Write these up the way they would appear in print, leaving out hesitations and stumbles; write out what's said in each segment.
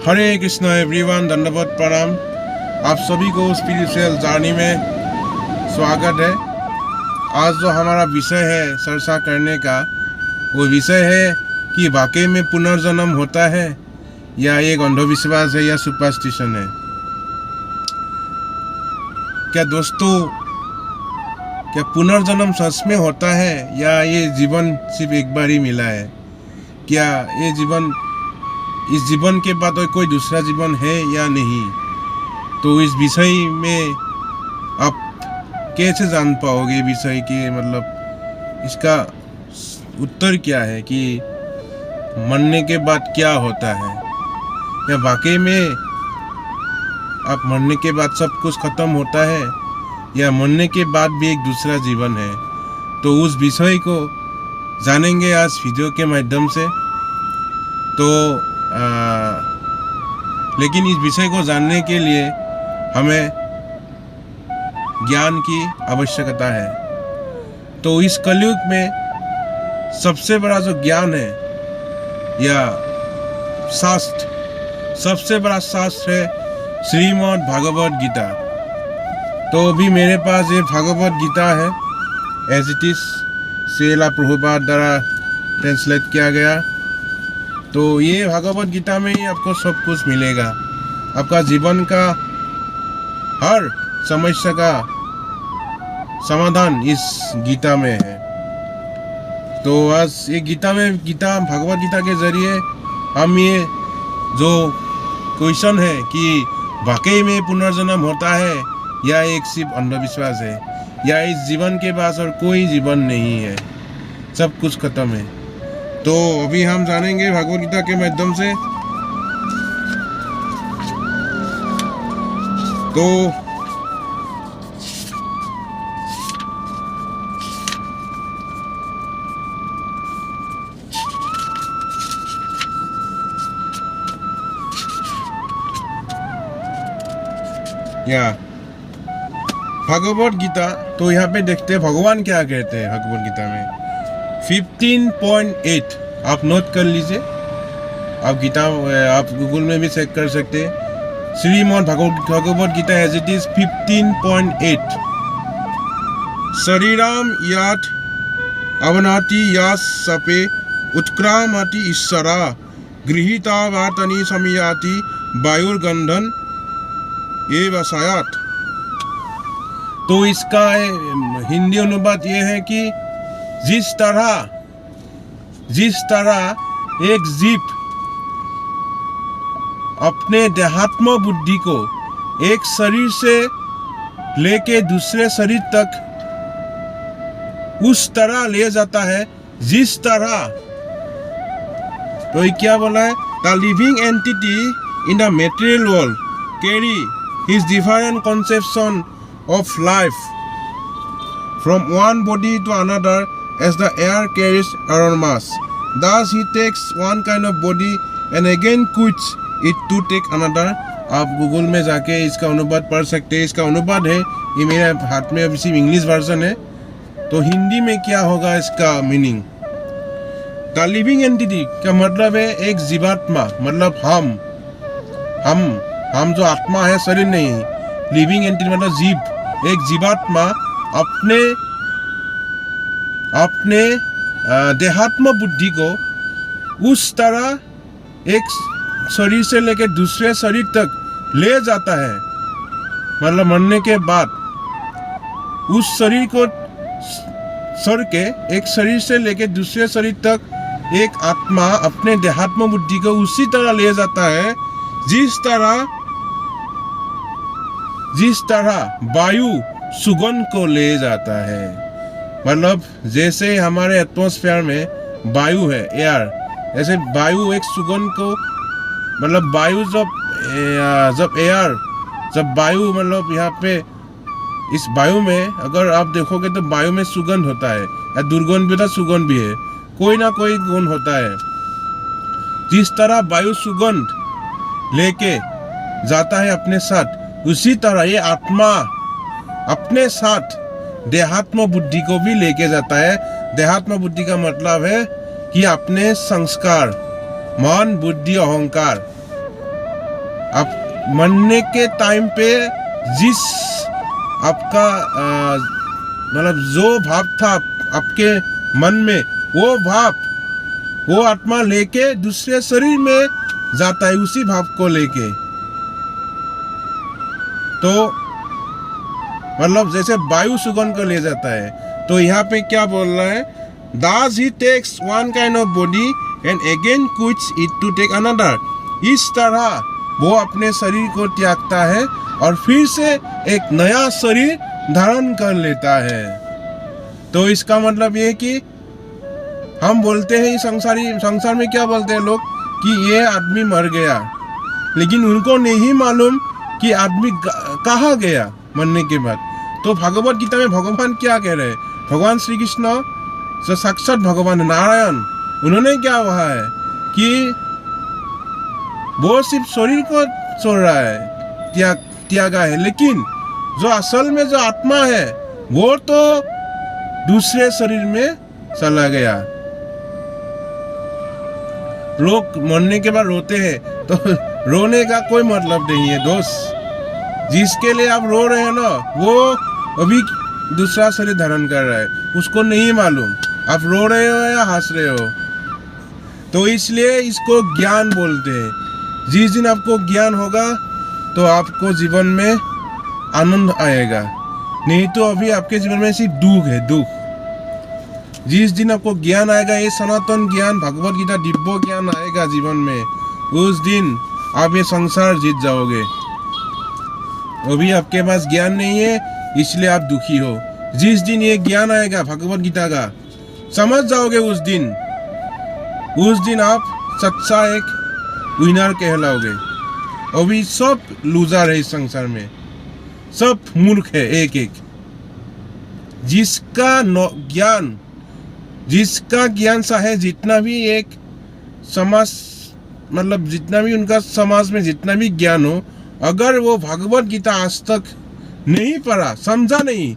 हरे Krishna everyone, दंडवत प्रणाम। आप सभी को स्पिरिचुअल जर्नी में स्वागत है। आज जो हमारा विषय है चर्चा करने का, वो विषय है कि वाकई में पुनर्जन्म होता है या एक अंधविश्वास है या सुपरस्टिशन है। क्या दोस्तों, क्या पुनर्जन्म सच में होता है या ये जीवन सिर्फ एक बार ही मिला है? क्या ये जीवन, इस जीवन के बाद कोई दूसरा जीवन है या नहीं? तो इस विषय में आप कैसे जान पाओगे विषय के, मतलब इसका उत्तर क्या है कि मरने के बाद क्या होता है, या वाकई में आप मरने के बाद सब कुछ खत्म होता है या मरने के बाद भी एक दूसरा जीवन है? तो उस विषय को जानेंगे आज वीडियो के माध्यम से। तो लेकिन इस विषय को जानने के लिए हमें ज्ञान की आवश्यकता है। तो इस कलयुग में सबसे बड़ा जो ज्ञान है या शास्त्र, सबसे बड़ा शास्त्र है श्रीमद् भागवत गीता। तो अभी मेरे पास ये भागवत गीता है, as it is Srila Prabhupada द्वारा ट्रांसलेट किया गया। तो ये भागवत गीता में ही आपको सब कुछ मिलेगा। आपका जीवन का हर समस्या का समाधान इस गीता में है। तो आज ये भागवत गीता के जरिए हम ये जो क्वेश्चन है कि वाकई में पुनर्जन्म होता है या एक सिर्फ अंधविश्वास है, या इस जीवन के पास और कोई जीवन नहीं है, सब कुछ खत्म है। तो अभी हम जानेंगे भागवत गीता के माध्यम से। तो या भागवत गीता, तो यहाँ पे देखते हैं भगवान क्या कहते हैं भागवत गीता में। 15.8 आप नोट कर लीजिए। आप गूगल में भी चेक कर सकते हैं। Srimad Bhagavad Gita as it is 15.8। शरीराम यात अवनाति यास सपे उत्क्रामति ईश्वरा गृहीता वातनि समियाति वायुर्गंधन एव सायात। तो इसका हिंदी अनुवाद ये है कि जिस तरह एक जीव अपने देहात्म बुद्धि को एक शरीर से लेके दूसरे शरीर तक उस तरह ले जाता है, जिस तरह, तो ये क्या बोला है, the living entity in the material world carry his different conception of life from one body to another as the air carries aromas. Thus he takes one kind of body and again quits it to take another. आप Google में जाके इसका अनुवाद पढ़ सकते हैं। इसका अनुवाद है, ये मेरे हाथ में अभी सिर्फ इंग्लिश वर्जन है। तो हिंदी में क्या होगा इसका मीनिंग? द लिविंग एंटिटी का मतलब है एक जीवात्मा, मतलब हम जो आत्मा है, शरीर नहीं। लिविंग एंटिटी मतलब जीव, एक जीवात्मा अपने देहात्म बुद्धि को उस तरह एक शरीर से लेकर दूसरे शरीर तक ले जाता है। मतलब मरने के बाद उस शरीर को छोड़ के एक शरीर से लेकर दूसरे शरीर तक एक आत्मा अपने देहात्म बुद्धि को उसी तरह ले जाता है जिस तरह वायु सुगंध को ले जाता है। मतलब जैसे हमारे एटमॉस्फेयर में वायु है, एयर, ऐसे वायु एक सुगंध को, मतलब वायु जब वायु, मतलब यहाँ पे इस वायु में अगर आप देखोगे तो वायु में सुगंध होता है, या दुर्गंध भी होता है, सुगंध भी है, कोई ना कोई गुण होता है। जिस तरह वायु सुगंध लेके जाता है अपने साथ, उसी तरह ये आत्मा अपने साथ देहात्म बुद्धि को भी लेके जाता है। देहात्म बुद्धि का मतलब है कि अपने संस्कार, मन, बुद्धि, अहंकार, आप मरने के टाइम पे जिस आपका मतलब जो भाव था आपके मन में, वो आत्मा लेके दूसरे शरीर में जाता है, उसी भाव को लेके। तो मतलब जैसे वायु सुगंध को ले जाता है, तो यहाँ पे क्या बोल रहा है, Thus he takes one kind of body and again quits it to take another। इस तरह वो अपने शरीर को त्यागता है और फिर से एक नया शरीर धारण कर लेता है। तो इसका मतलब ये कि हम बोलते हैं संसार में क्या बोलते हैं लोग कि ये आदमी मर गया, लेकिन उनको नहीं मालूम कि आदमी कहाँ गया मरने के बाद। तो भगवत गीता में भगवान क्या कह रहे हैं, भगवान श्री कृष्ण जो साक्षात भगवान नारायण, उन्होंने क्या कहा है कि वो सिर्फ शरीर को छोड़ रहा है, त्यागा है, लेकिन जो असल में जो आत्मा है वो तो दूसरे शरीर में चला गया। लोग मरने के बाद रोते हैं, तो रोने का कोई मतलब नहीं है दोस्त। जिसके लिए आप रो रहे हैं ना, वो अभी दूसरा शरीर धारण कर रहा है, उसको नहीं मालूम आप रो रहे हो या हंस रहे हो। तो इसलिए इसको ज्ञान बोलते हैं। जिस दिन आपको ज्ञान होगा तो आपको जीवन में आनंद आएगा, नहीं तो अभी आपके जीवन में सिर्फ दुख है, दुख। जिस दिन आपको ज्ञान आएगा, ये सनातन ज्ञान, भगवत गीता दिव्य ज्ञान आएगा जीवन में, उस दिन आप ये संसार जीत जाओगे। अभी आपके पास ज्ञान नहीं है, इसलिए आप दुखी हो। जिस दिन ये ज्ञान आएगा भगवत गीता का, समझ जाओगे, उस दिन आप सच्चा एक विनर कहलाओगे। अभी सब लूजर है इस संसार में, सब मूर्ख है एक एक। जिसका ज्ञान सा है, जितना भी एक समाज मतलब जितना भी उनका समाज में जितना भी ज्ञान हो, अगर वो भगवत गीता आज तक नहीं पढ़ा, समझा नहीं,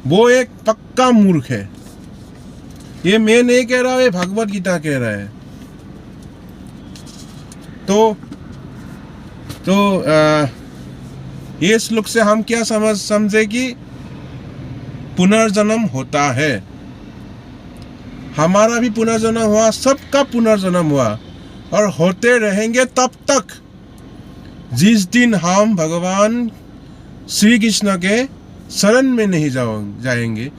वो एक पक्का मूर्ख है। ये मैं नहीं कह रहा, ये भगवत गीता कह रहा है। तो ये श्लोक से हम क्या समझे कि पुनर्जन्म होता है। हमारा भी पुनर्जन्म हुआ, सबका पुनर्जन्म हुआ और होते रहेंगे तब तक जिस दिन हम भगवान श्री कृष्ण के शरण में नहीं जाएंगे।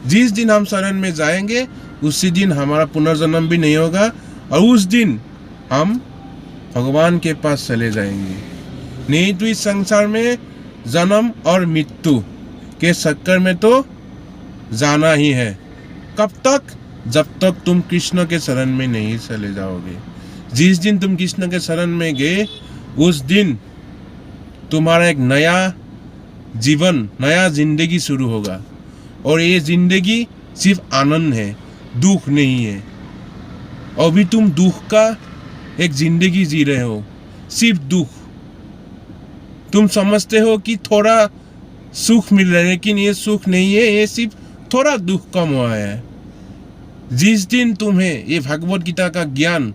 जिस दिन हम शरण में जाएंगे उसी दिन हमारा पुनर्जन्म भी नहीं होगा, और उस दिन हम भगवान के पास चले जाएंगे। नहीं तो इस संसार में जन्म और मृत्यु के चक्कर में तो जाना ही है। कब तक? जब तक तुम कृष्ण के शरण में नहीं चले जाओगे। जिस दिन तुम कृष्ण के शरण में गए, उस दिन तुम्हारा एक नया जीवन, नया जिंदगी शुरू होगा। और ये जिंदगी सिर्फ आनंद है, दुख नहीं है। अभी तुम दुख का एक जिंदगी जी रहे हो, सिर्फ दुख। तुम समझते हो कि थोड़ा सुख मिल रहा है, लेकिन ये सुख नहीं है, ये सिर्फ थोड़ा दुख कम हुआ है। जिस दिन तुम्हें ये भगवत गीता का ज्ञान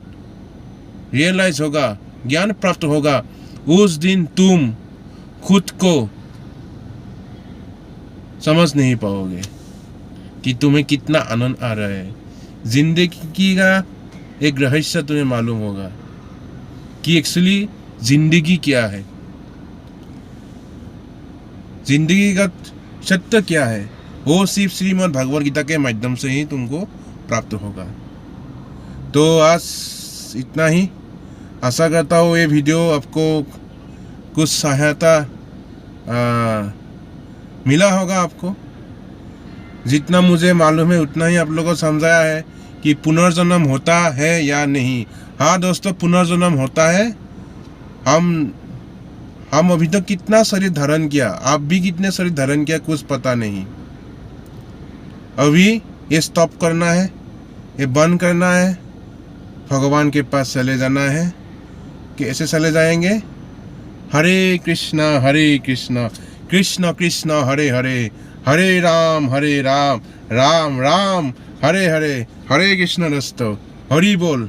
रियलाइज होगा, ज्ञान प्राप्त होगा, उस दिन तुम खुद को समझ नहीं पाओगे कि तुम्हें कितना आनंद आ रहा है। जिंदगी का एक रहस्य तुम्हें मालूम होगा कि एक्चुअली जिंदगी क्या है, जिंदगी का सत्य क्या है। वो सिर्फ श्रीमद् भगवत गीता के माध्यम से ही तुमको प्राप्त होगा। तो आज इतना ही। आशा करता हूँ ये वीडियो आपको कुछ सहायता मिला होगा। आपको जितना मुझे मालूम है उतना ही आप लोगों को समझाया है कि पुनर्जन्म होता है या नहीं। हाँ दोस्तों, पुनर्जन्म होता है। हम अभी तक कितना शरीर धारण किया, आप भी कितने शरीर धारण किया, कुछ पता नहीं। अभी ये स्टॉप करना है, ये बंद करना है, भगवान के पास चले जाना है। कैसे चले जाएंगे? हरे कृष्णा कृष्ण कृष्ण हरे हरे, हरे राम राम राम हरे हरे, हरे कृष्ण दोस्तों, हरि बोल।